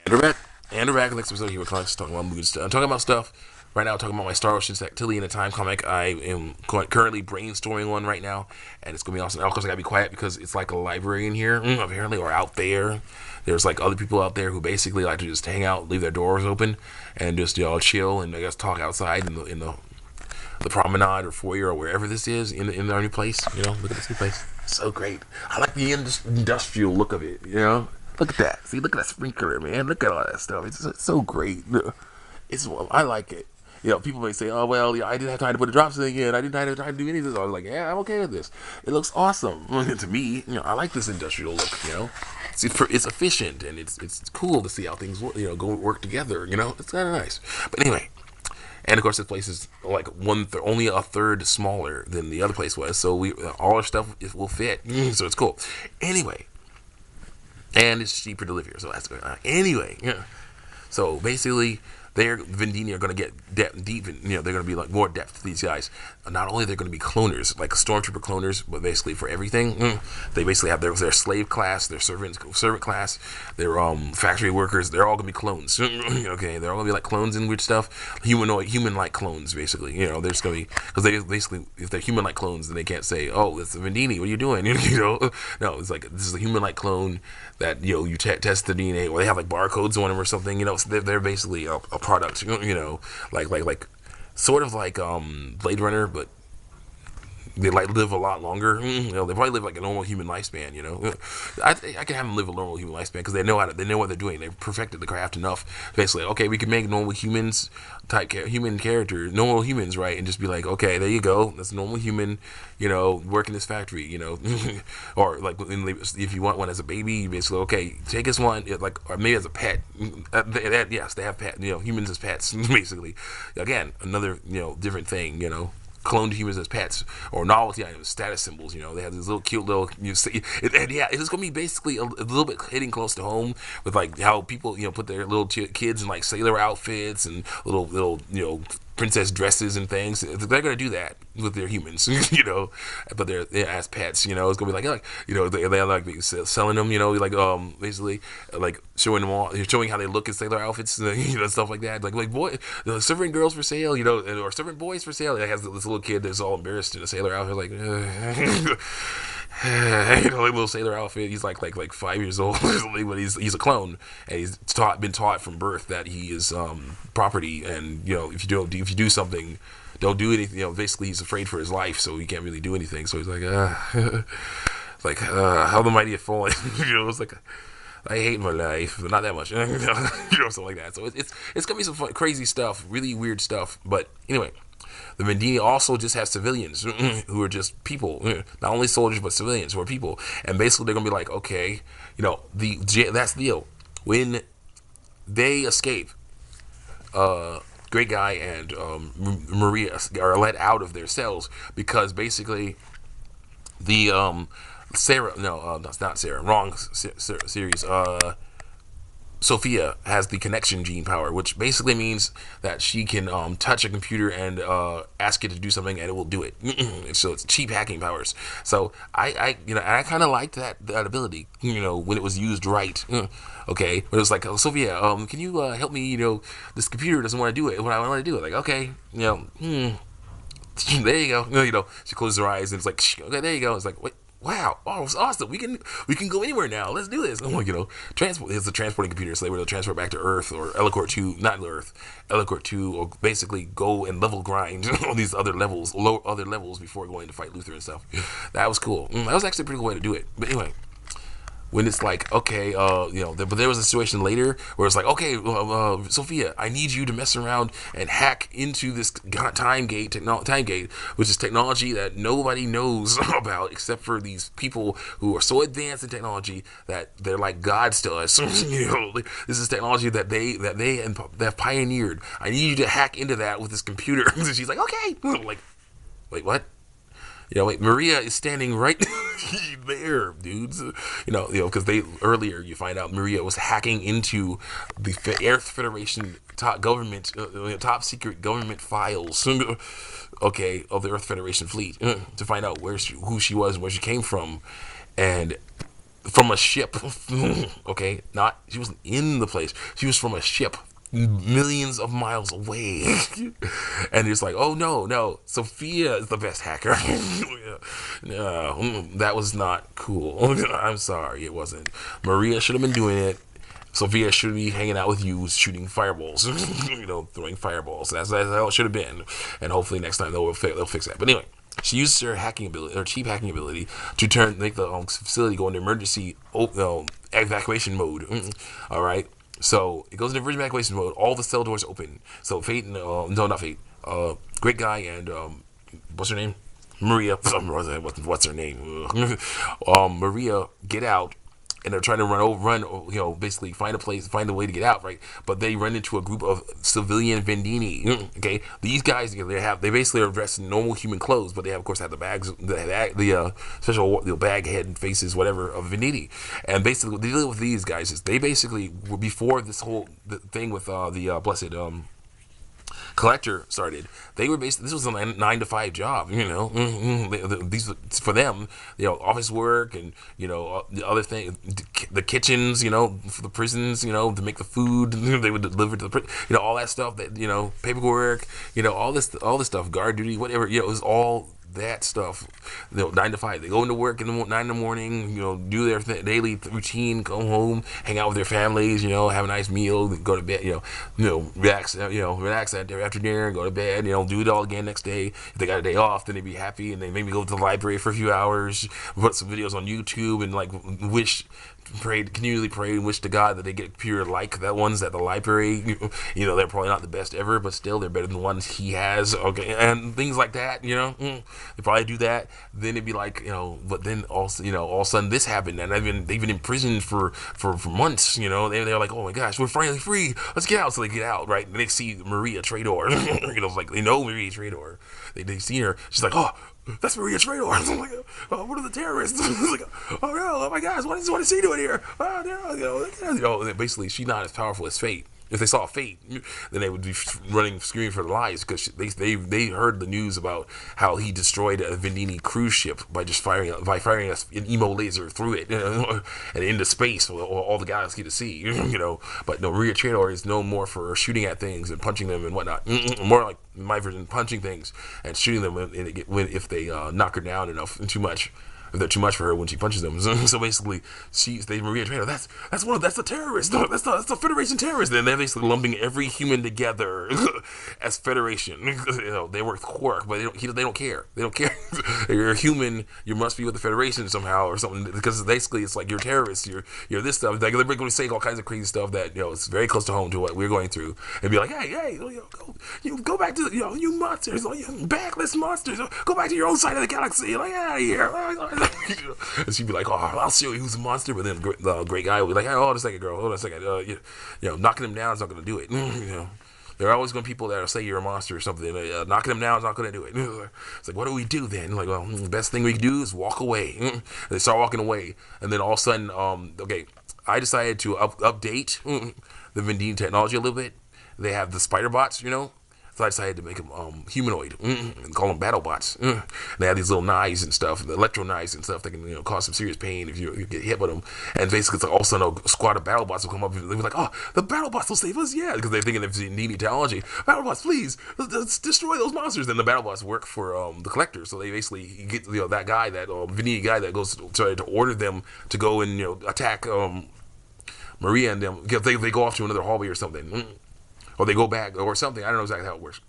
And we're back. Next episode here, we're talking about mood stuff. I'm talking about stuff right now. Talking about my Star Ocean Tilly in a Time comic. I am currently brainstorming one right now, and it's gonna be awesome. Of course, I gotta be quiet because it's like a library in here, apparently, or out there. There's like other people out there who basically like to just hang out, leave their doors open, and just chill and I guess talk outside in the promenade or foyer or wherever this is in our new place. Look at this new place. So great. I like the industrial look of it. Look at that. See, look at that sprinkler, man. Look at all that stuff. It's so great. I like it. People may say, "Oh well, yeah, I didn't have time to put the drops in. I didn't have time to do any of this." I was like, "Yeah, I'm okay with this. It looks awesome." To me, I like this industrial look. It's efficient and it's cool to see how things go work together. It's kind of nice. But anyway, and of course, this place is like only a third smaller than the other place was, so all our stuff will fit. So it's cool. Anyway, and it's cheaper to live here, so that's good. Anyway, yeah. So basically, Vendini are going to get deep, and they're going to be like more depth to these guys. Not only they're going to be cloners, like stormtrooper cloners, but basically for everything. They basically have their slave class, their servant class, their factory workers. They're all going to be clones. Okay, they're all going to be like clones and weird stuff. Human-like clones, basically. They're just going to be, because they basically, if they're human-like clones, then they can't say, "Oh, it's a Vendini. What are you doing?" No, it's like this is a human-like clone that you test the DNA, or they have like barcodes on them or something. So they're basically a product. Like sort of like Blade Runner, but they like live a lot longer. They probably live like a normal human lifespan. I can have them live a normal human lifespan because they know what they're doing. They've perfected the craft enough. Basically, okay, we can make normal humans human characters, normal humans, right? And just be like, okay, there you go. That's a normal human. Work in this factory. Or like if you want one as a baby, you basically okay, take this one or maybe as a pet. Yes, they have pet. Humans as pets. Basically, again, another different thing. Cloned humans as pets or novelty items, status symbols. They have these little cute little. It's gonna be basically a little bit hitting close to home with like how people put their little kids in like sailor outfits and little princess dresses and things. They're gonna do that with their humans, but they're as pets. It's gonna be like they're like selling them, basically like showing them all, showing how they look in sailor outfits, stuff like that. Like boy, servant girls for sale, or servant boys for sale. It has this little kid that's all embarrassed in a sailor outfit, like. Like little sailor outfit. He's like 5 years old, but he's a clone, and he's been taught from birth that he is property, and if you do something, don't do anything. Basically he's afraid for his life, so he can't really do anything. So he's like, how the mighty have fallen. It's like. I hate my life, but not that much, something like that. So it's gonna be some crazy stuff, really weird stuff. But anyway, the Medina also just has civilians who are just people, not only soldiers but civilians who are people, and basically they're gonna be like, okay, that's the deal. When they escape, Great Guy and Maria are let out of their cells because basically the Sarah, no, that's not Sarah. Wrong series. Sophia has the connection gene power, which basically means that she can touch a computer and ask it to do something, and it will do it. So it's cheap hacking powers. So I kind of liked that ability, when it was used right. Okay, but it was like, oh, Sophia, can you help me? This computer doesn't want to do it. What I want to do it, like, okay, there you go. She closes her eyes and it's like, okay, there you go. It's like, wait. Wow! Oh, it's awesome. We can go anywhere now. Let's do this. I'm like, transport. It's a transporting computer, so they were to transport back to Earth or Elicore 2, not Earth, Elicore 2, or basically go and level grind on these other levels before going to fight Luther and stuff. That was cool. That was actually a pretty cool way to do it. But anyway. When it's like, okay, but there was a situation later where it's like, okay, Sophia, I need you to mess around and hack into this time gate, which is technology that nobody knows about except for these people who are so advanced in technology that they're like gods to us. This is technology that they have pioneered. I need you to hack into that with this computer. And she's like, okay, like, wait, what? Maria is standing right there, dudes. Because earlier you find out Maria was hacking into the Earth Federation top secret government files, okay, of the Earth Federation fleet to find out who she was and where she came from, and from a ship. Okay, not she wasn't in the place. She was from a ship millions of miles away. And it's like, oh no, no, Sophia is the best hacker. No, that was not cool. I'm sorry, it wasn't. Maria should have been doing it. Sophia should be hanging out with you, shooting fireballs, throwing fireballs. That's how it should have been. And hopefully next time they'll fix that. But anyway, she used her hacking ability, her cheap hacking ability, to make the facility go into emergency evacuation mode. All right, so it goes into emergency evacuation mode. All the cell doors open. So Fate, and, no, not Fate. Great Guy and what's her name? Maria. What's her name? Maria get out, and they're trying to basically find a way to get out, right? But they run into a group of civilian Vendini. Okay, these guys, they basically are dressed in normal human clothes, but they of course have the bags, the special bag head faces, whatever, of Vendini. And basically, the deal with these guys is they basically were before this whole thing with the blessed collector started. They were basically, this was a 9 to 5 job, these for them, office work and the other thing, the kitchens, for the prisons, to make the food they would deliver to the all that stuff, that paperwork, all this stuff, guard duty, whatever, it was all that stuff. 9 to 5. They go into work in the 9 in the morning, do their daily routine, go home, hang out with their families, have a nice meal, go to bed, relax, relax after dinner, go to bed, do it all again next day. If they got a day off, then they'd be happy, and they maybe go to the library for a few hours, put some videos on YouTube, and continually pray and wish to God that they get pure like that ones at the library. They're probably not the best ever, but still they're better than the ones he has. Okay, and things like that. They probably do that. Then it'd be like, but then also, all of a sudden this happened, and they've been imprisoned for months. They're like, oh my gosh, we're finally free. Let's get out. So they get out, right? And they see Maria Trador. It's like they know Maria Trador. They see her. She's like, oh, that's Maria Trador. I'm like, oh, what are the terrorists? Like, oh no, oh my gosh, what is she doing here? Oh no, basically she's not as powerful as Fate. If they saw Fate, then they would be running, screaming for their lives, because they heard the news about how he destroyed a Vendini cruise ship by firing an emo laser through it, and into space for all the galaxy to see, But no, Maria Trador is known more for shooting at things and punching them and whatnot. More like my version, punching things and shooting them if they knock her down enough and too much. If they're too much for her when she punches them. So basically, Maria Trador, that's the terrorist. No, that's the Federation terrorist. And they're basically lumping every human together as Federation. They work with Quark, but they don't care. They don't care. You're a human. You must be with the Federation somehow or something, because basically it's like you're terrorists. You're this stuff. Like they're going to say all kinds of crazy stuff that it's very close to home to what we're going through, and be like, hey, go back to you monsters, backless monsters. Go back to your own side of the galaxy. Like, out of here. And she'd be like, oh, I'll show you who's a monster. But then the great guy would be like, hey, hold on a second, girl, hold on a second. Knocking him down is not going to do it. There are always going to be people that will say you're a monster or something. Knocking them down is not going to do it. It's like, what do we do then? Like, well, the best thing we can do is walk away. They start walking away, and then all of a sudden, I decided to update the Vendine technology a little bit. They have the spider bots, So I decided to make them humanoid and call them battle bots. They have these little knives and stuff, the electro knives and stuff that can cause some serious pain if you get hit with them. And basically, it's like all of a sudden a squad of battle bots will come up and they'll be like, oh, the battle bots will save us, yeah, because they're thinking it's needy technology. Battle bots, please, let's destroy those monsters. Then the battle bots work for the collector, so they basically get that guy, that Vinny guy that goes to order them to go and attack Maria and them. They go off to another hallway or something. Or they go back or something. I don't know exactly how it works.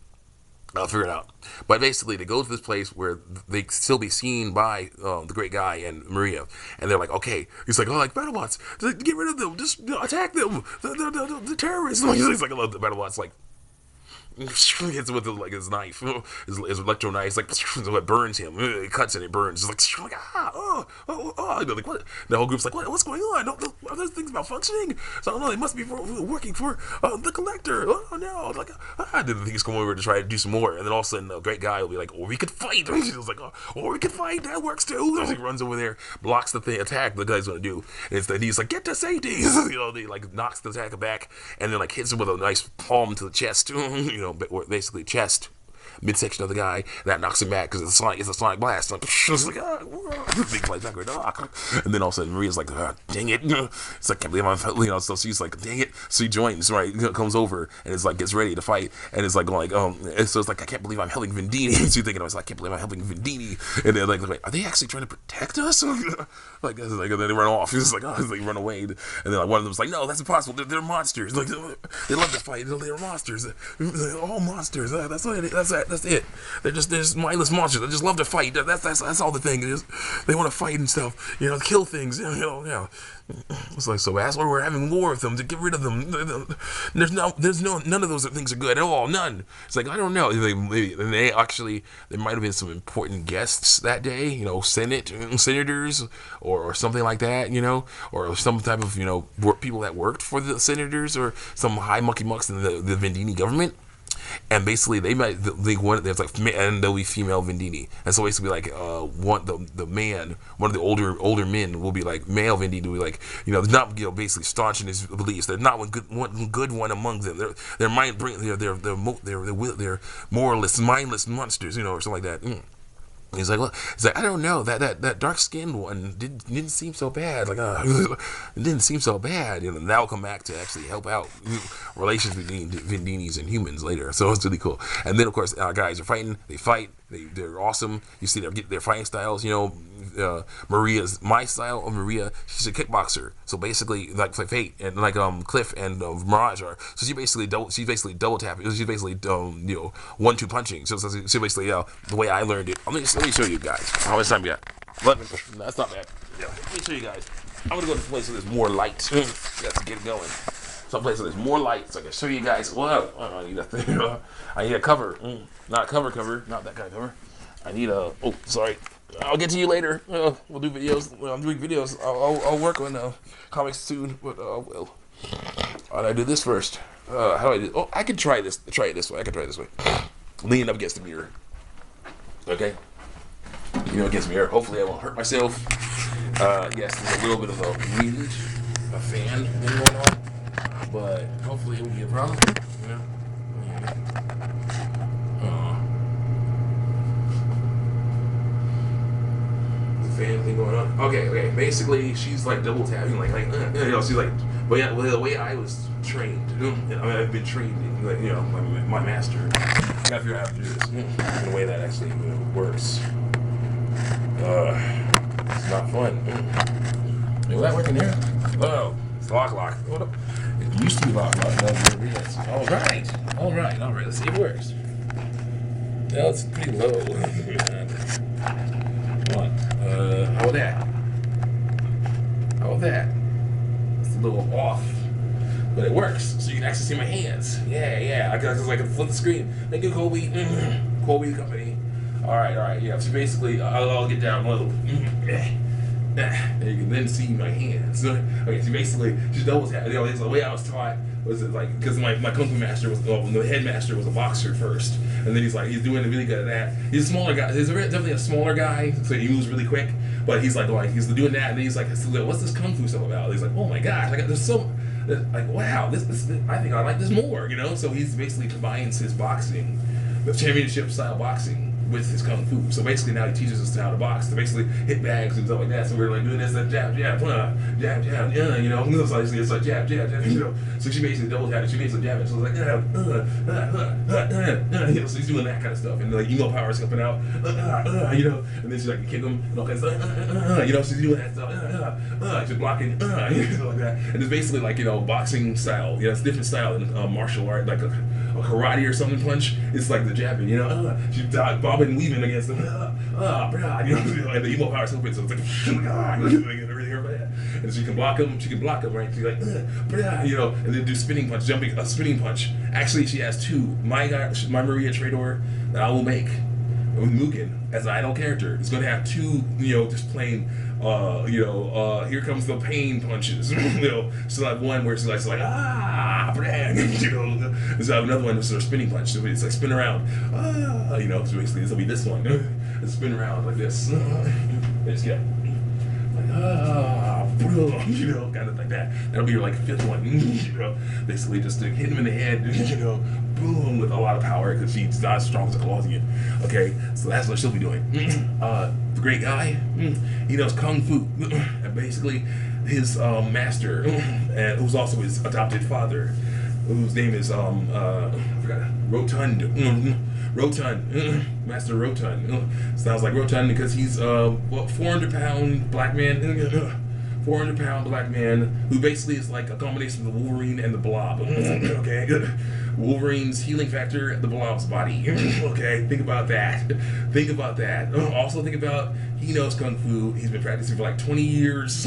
I'll figure it out. But basically, they go to this place where they still be seen by the great guy and Maria. And they're like, okay. He's like, oh, like BattleBots. Get rid of them. Just attack them. The terrorists. He's like, I love the BattleBots. Like, hits him with his knife, his electro knife, like so it burns him. It cuts and it burns. It's like like what? The whole group's like, what's going on? Are those things malfunctioning? So I don't know. They must be working for the collector. Oh no! Like then the things come over to try to do some more, and then all of a sudden the great guy will be like, or we could fight. He was like, or we could fight. That works too. He runs over there, blocks the attack the guy's gonna do, and he's like, get to safety. He like knocks the attacker back, and then like hits him with a nice palm to the chest. Basically chest, midsection of the guy. That knocks him back because it's a sonic blast. Like, it's like, big light back, and then all of a sudden Maria's like, dang it. It's like, can't believe I'm, so she's like, dang it. So he joins, right? Comes over and it's like, gets ready to fight. And it's like, going like, so it's like, I can't believe I'm helping Vendini. So you're thinking, I was like, I can't believe I'm helping Vendini. And they're like, wait, are they actually trying to protect us? Like, and then they run off. It's like, they run away. And then like one of them's like, no, that's impossible. They're monsters. Like, they love to fight. They're monsters. They're all monsters. That's it. They're just mindless monsters. They just love to fight. That's all the thing is. They want to fight and stuff. Kill things. It's like, so that's why we're having war with them to get rid of them. There's none of those things are good at all. None. It's like, I don't know. There might have been some important guests that day. Senators or something like that. Or some type of people that worked for the senators or some high mucky mucks in the Vendini government. And basically, there's like, and there'll be female Vendini, and so basically, like, one of the older men will be like male Vendini, will be like, they're not basically staunch in his beliefs. They're not one good one among them. They're moralists, mindless monsters, or something like that. He's like, I don't know, that dark skinned one didn't seem so bad. Like, it didn't seem so bad. That will come back to actually help out relations between Vendinis and humans later. So it's really cool. And then of course, guys are fighting. They fight. They're awesome. You see their fighting styles. My style of Maria, she's a kickboxer. So basically, like Fate and like Cliff and Mirage are. So she's basically double tapping. She's basically 1-2 punching. So basically, the way I learned it. Let me show you guys. How much time we got? That's not bad. Yeah, let me show you guys. I'm gonna go to a place where there's more light. Let's get it going. Some place where there's more light, so I can show you guys. Well, I need a cover. Not a cover. Not that kind of cover. I need a. Oh, sorry. I'll get to you later. We'll do videos. When I'm doing videos, I'll work on comics soon. But well, how do I do this first? How do I do? Oh, I can try this. Try it this way. I can try it this way. Lean up against the mirror. Okay. Against the mirror. Hopefully, I won't hurt myself. Yes, there's a little bit of a fan thing going on, but hopefully it won't be a problem. Fan thing going on. Okay. Basically, she's like double tapping, she's like, but yeah, well, the way I was trained, I've been trained in, my master. I gotta figure out how to do this in a way that actually works. It's not fun. Will that work in here? Oh, it's lock. Hold up. It used to be lock. All right. Let's see if it works. Well, it's pretty low. How about that? It's a little off, but it works. So you can actually see my hands. Yeah. I can flip the screen. Thank you, Colby. Colby Company. All right. Yeah. So basically, I'll get down low. And you can then see my hands. Okay. So basically, she's double tapping. The way I was taught was like, because my kung fu master the headmaster was a boxer first, and then he's doing really good at that. He's a smaller guy. He's definitely a smaller guy, so he moves really quick. But he's he's doing that, and then he's like, what's this kung fu stuff about? He's like, oh my gosh, there's so, like, wow, this I think I like this more, So he's basically combines his boxing, the championship style boxing, with his kung fu. So basically now he teaches us how to box, to basically hit bags and stuff like that. So we're like doing this, jab, so it's like jab, So she basically double tapping. She basically jabbing. So it's like so he's doing that kind of stuff, and like emo powers coming out, and then she's like kick him and all kinds of stuff, she's doing that stuff, she's blocking, like that, and it's basically like boxing style. It's a different style than martial art, like a karate or something punch. It's like the jabbing, she's bobbing and weaving against them, and the emo powers open, so it's like really hurt by that. And she can block him, right? She's like, and then do spinning punch. Actually, she has two. My Maria Trador that I will make with Mugen as an idol character. It's going to have two, just plain, here comes the pain punches. So I have one where it's like so I have another one that's sort of spinning punch. So it's like spin around, so basically this will be this one. Spin around like this. Just get like you know, kind of like that. That'll be your like fifth one, you know. Basically, just to hit him in the head, you know, boom, with a lot of power because she's not as strong as a Colossian. Okay, so that's what she'll be doing. The great guy, he knows kung fu, and basically his master, and who's also his adopted father, whose name is I forgot, Rotund. Rotund, Master Rotund. Sounds like Rotund because he's 400-pound black man. 400-pound black man who basically is like a combination of the Wolverine and the Blob. Okay, Wolverine's healing factor, the Blob's body. Okay, think about that. Think about that. Also think about he knows kung fu. He's been practicing for like 20 years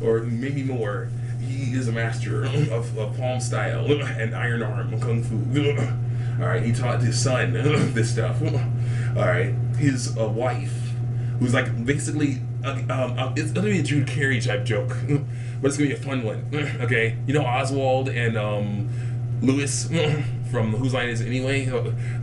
or maybe more. He is a master of palm style and iron arm kung fu. All right, he taught his son this stuff. All right, his wife, who's like basically, it's gonna be a Drew Carey type joke, but it's gonna be a fun one. Okay, you know Oswald and Lewis from Whose Line Is It Anyway?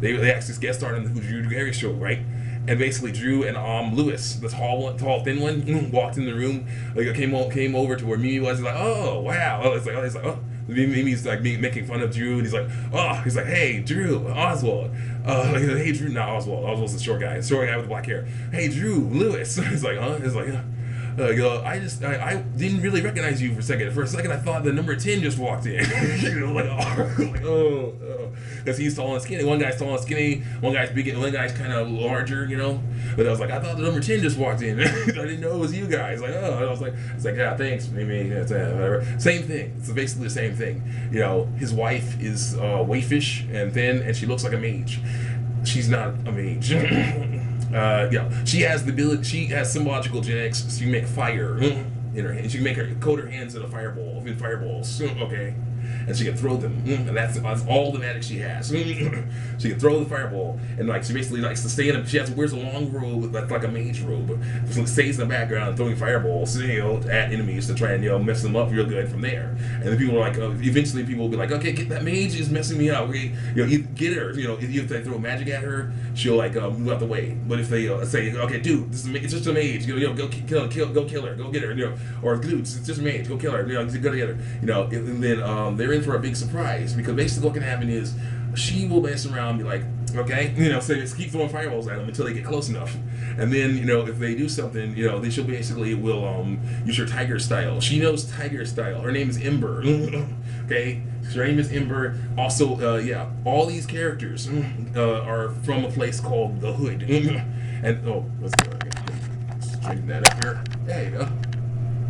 They actually guest starred on the Drew Carey show, right? And basically Drew and Lewis, the tall, thin one, walked in the room, like came over to where Mimi was. He's like, oh wow, he's like, oh. Mimi's like making fun of Drew, and he's like, hey Drew, Oswald, hey Drew, not Oswald. Oswald's the short guy with the black hair. Hey Drew, Lewis. He's like, huh? He's like, I didn't really recognize you for a second. For a second, I thought the number 10 just walked in. You know, because he's tall and skinny. One guy's tall and skinny. One guy's big. And one guy's kind of larger. You know. But I was like, I thought the number 10 just walked in. I didn't know it was you guys. Like, oh, and I was like, it's like, yeah, thanks, maybe whatever. Same thing. It's basically the same thing. You know, his wife is waifish and thin, and she looks like a mage. She's not a mage. Yeah, she has the ability. She has symbological genetics. She can make fire in her hand. She can make coat her hands in fireballs. Okay, and she can throw them. And that's all the magic she has. She can throw the fireball, and like she basically likes to stay in. Wears a long robe that's like a mage robe. So stays in the background throwing fireballs, you know, at enemies to try and mess them up real good from there. And then people are like, eventually people will be like, okay, get that mage is messing me up. Okay, you get her. You know, if they throw magic at her, she'll like move out the way. But if they say, okay, dude, it's just a mage. You know, go kill her, go get her. You know, or dude, it's just a mage, go kill her. You know, go get her. You know, and then they're in for a big surprise because basically what can happen is she will mess around and be like, okay, you know, so just keep throwing fireballs at them until they get close enough. And then, you know, if they do something, you know, then she'll basically will use her tiger style. She knows tiger style. Her name is Ember. Okay? Her name is Ember. Also, yeah, all these characters are from a place called the Hood. And, oh, let's go. Straighten that up here. There you go.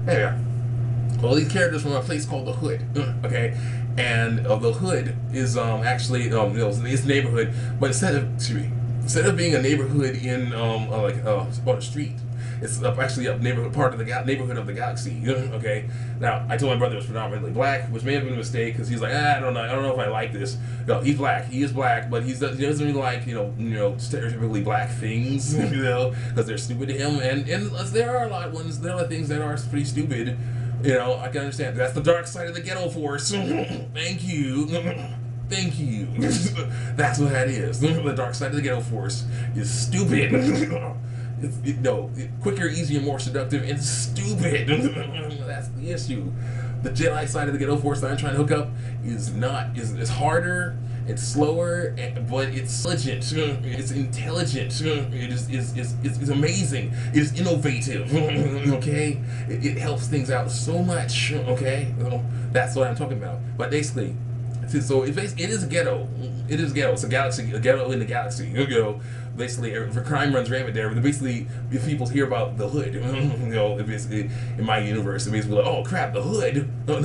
There you go. All these characters from a place called the Hood. Okay? And the Hood is actually, you know, it's a neighborhood, but instead of being a neighborhood in like on a street, it's actually a neighborhood part of the neighborhood of the galaxy. Okay. Now I told my brother it was predominantly black, which may have been a mistake because he's like, I don't know if I like this. No, he's black. He is black, but he doesn't really like you know stereotypically black things, you know, because they're stupid to him. And there are a lot of ones. There are things that are pretty stupid. You know, I can understand. That's the dark side of the ghetto force. Thank you. Thank you. That's what that is. The dark side of the ghetto force is stupid. Quicker, easier, more seductive, and stupid. That's the issue. The Jedi side of the ghetto force that I'm trying to hook up is harder. It's slower, but it's intelligent. It's intelligent. It's amazing. It is innovative. Okay, it helps things out so much. Okay, that's what I'm talking about. But basically, so it is a ghetto. It is a ghetto. It's a galaxy, a ghetto in the galaxy. You know, basically, if crime runs rampant there, basically, if people hear about the Hood, you know, basically, in my universe, it basically like, oh crap, the Hood. There's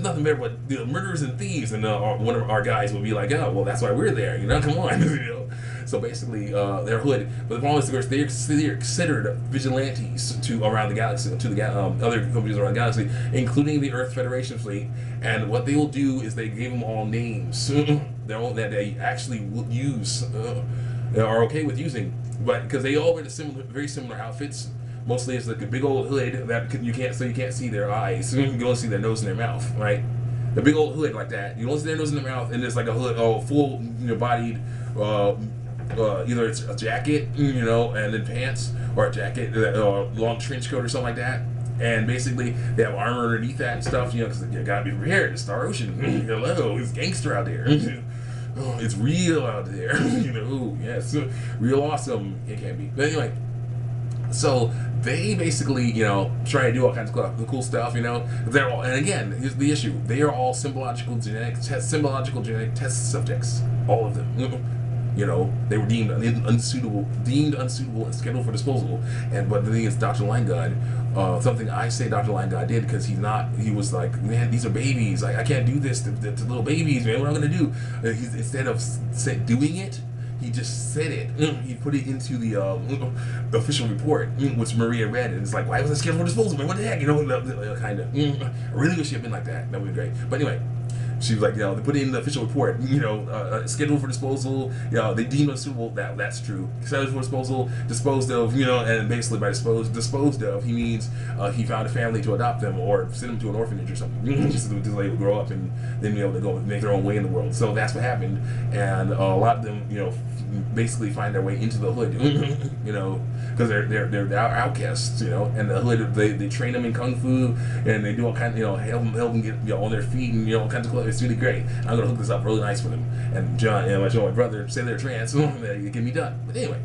nothing better but murderers and thieves, and one of our guys will be like, oh, well, that's why we're there. You know, come on. You know? So basically, they're Hood, but the problem is, of course, they're considered vigilantes around the galaxy, to the other companies around the galaxy, including the Earth Federation fleet. And what they will do is they give them all names that they actually will use, are okay with using, but because they all wear very similar outfits. Mostly it's like a big old hood that you can't see their eyes. You can only see their nose and their mouth, right? The big old hood like that. You only see their nose and their mouth, and there's like a hood, full, bodied. Either it's a jacket, you know, and then pants, or a jacket, long trench coat or something like that. And basically, they have armor underneath that and stuff, because you gotta be prepared. It's Star Ocean. Hello, it's gangster out there. Oh, it's real out there. Yes, real awesome. It can be. But anyway, so they basically, try to do all kinds of cool stuff. They're all, and again, here's the issue: they are all symbological genetic test subjects. All of them. They were deemed unsuitable and scheduled for disposal. But the thing is, Dr. Linegun, something I say Dr. Linegun did, because he was like, man, these are babies. Like, I can't do this to little babies, man. What am I gonna do? Instead of doing it, he just said it. He put it into the official report, which Maria read, and it's like, why was I scheduled for disposal, man? What the heck? Kind of. I really wish it had been like that. That would be great. But anyway. She was like, they put it in the official report, scheduled for disposal, they deemed unsuitable. That's true. Scheduled for disposal, disposed of, and basically by disposed of, he means he found a family to adopt them or send them to an orphanage or something, just so they would grow up and then be able to go make their own way in the world. So that's what happened, and a lot of them, basically find their way into the hood, because they're outcasts, and the hood, they train them in kung fu, and they do all kinds, help them get on their feet and all kinds of clothes. It's really great. I'm gonna hook this up really nice for them. And John, I show my brother say they're trans, it can be done. But anyway,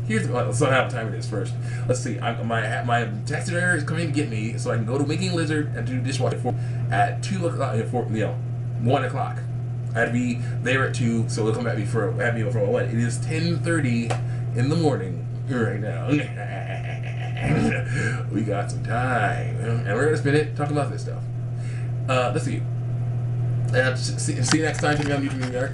here's how time it is first. Let's see. My taxi driver is coming to get me, so I can go to Making Lizard and do dishwasher at 2 o'clock. 1 o'clock. I had to be there at 2, so they'll come at me for what? It is 10:30 in the morning right now. We got some time, and we're gonna spend it talking about this stuff. Let's see. See you next time. Take me on YouTube.